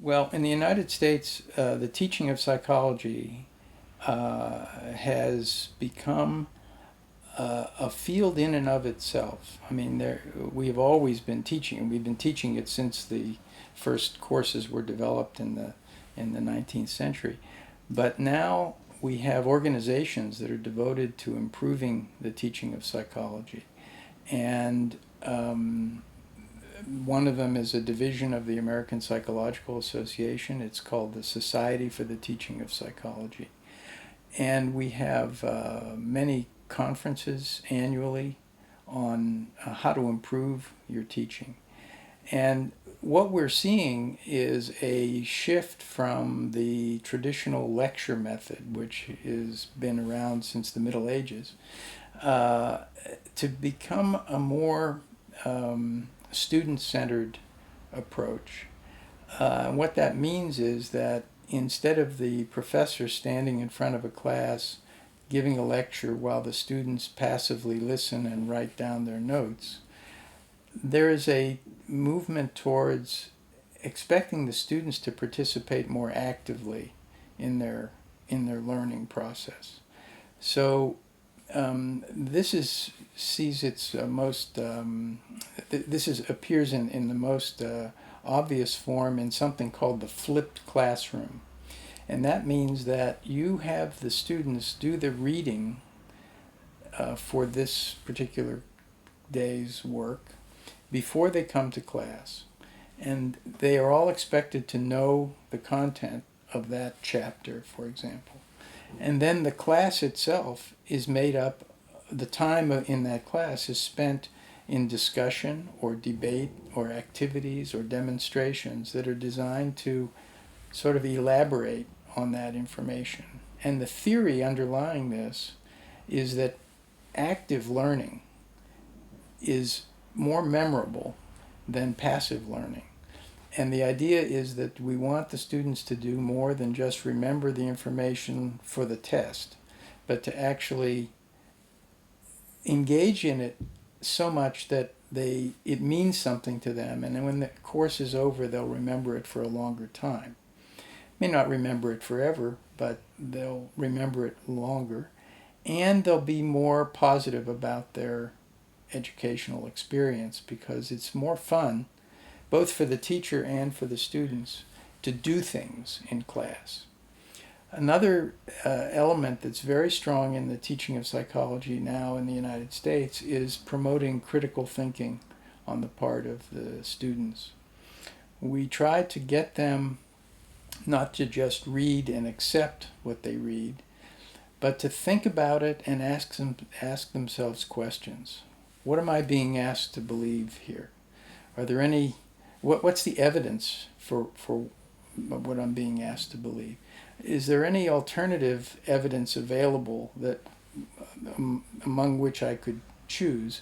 Well, in the United States, the teaching of psychology has become a field in and of itself. I mean, we have always been teaching, and we've been teaching it since the first courses were developed in the 19th century. But now we have organizations that are devoted to improving the teaching of psychology, and one of them is a division of the American Psychological Association. It's called the Society for the Teaching of Psychology. And we have many conferences annually on how to improve your teaching. And what we're seeing is a shift from the traditional lecture method, which has been around since the Middle Ages, to become a more student-centered approach. What that means is that instead of the professor standing in front of a class giving a lecture while the students passively listen and write down their notes, there is a movement towards expecting the students to participate more actively in their learning process. So this is sees its most this is appears in the most obvious form in something called the flipped classroom, and that means that you have the students do the reading for this particular day's work before they come to class, and they are all expected to know the content of that chapter, for example. And then the class itself is made up, the time in that class is spent in discussion or debate or activities or demonstrations that are designed to sort of elaborate on that information. And the theory underlying this is that active learning is more memorable than passive learning. And the idea is that we want the students to do more than just remember the information for the test, but to actually engage in it so much that it means something to them, and then when the course is over, they'll remember it for a longer time. May not remember it forever, but they'll remember it longer, and they'll be more positive about their educational experience because it's more fun, both for the teacher and for the students, to do things in class. Another element that's very strong in the teaching of psychology now in the United States is promoting critical thinking on the part of the students. We try to get them not to just read and accept what they read, but to think about it and ask themselves questions. What am I being asked to believe here? Are there any what's the evidence for what I'm being asked to believe? Is there any alternative evidence available that among which I could choose?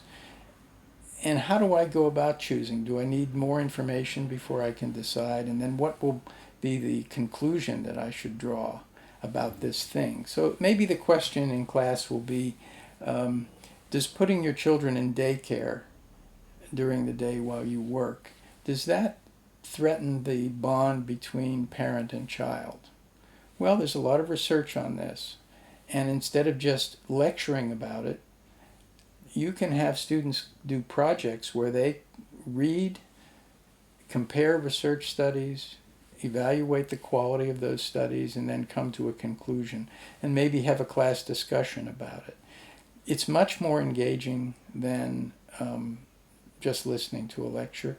And how do I go about choosing? Do I need more information before I can decide? And then what will be the conclusion that I should draw about this thing? So maybe the question in class will be, does putting your children in daycare during the day while you work, does that threaten the bond between parent and child? Well, there's a lot of research on this. And instead of just lecturing about it, you can have students do projects where they read, compare research studies, evaluate the quality of those studies, and then come to a conclusion, and maybe have a class discussion about it. It's much more engaging than just listening to a lecture.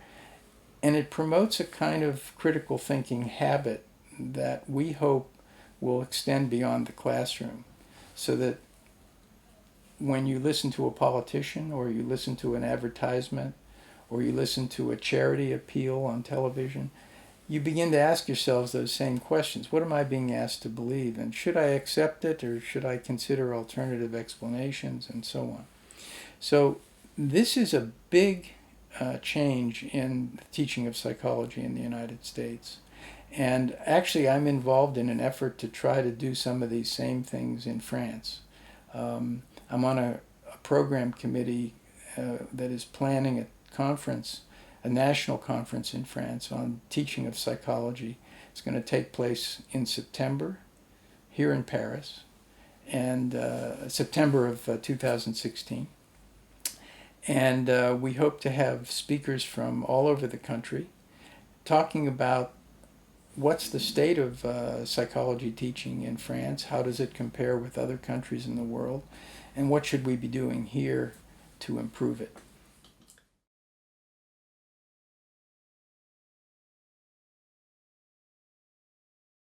And it promotes a kind of critical thinking habit that we hope will extend beyond the classroom, so that when you listen to a politician or you listen to an advertisement or you listen to a charity appeal on television, you begin to ask yourselves those same questions. What am I being asked to believe? And should I accept it, or should I consider alternative explanations, and so on? So this is a big change in the teaching of psychology in the United States. And actually, I'm involved in an effort to try to do some of these same things in France. I'm on a program committee that is planning a conference a national conference in France on teaching of psychology. It's going to take place in September here in Paris, and September of 2016. And we hope to have speakers from all over the country talking about what's the state of psychology teaching in France, how does it compare with other countries in the world, and what should we be doing here to improve it.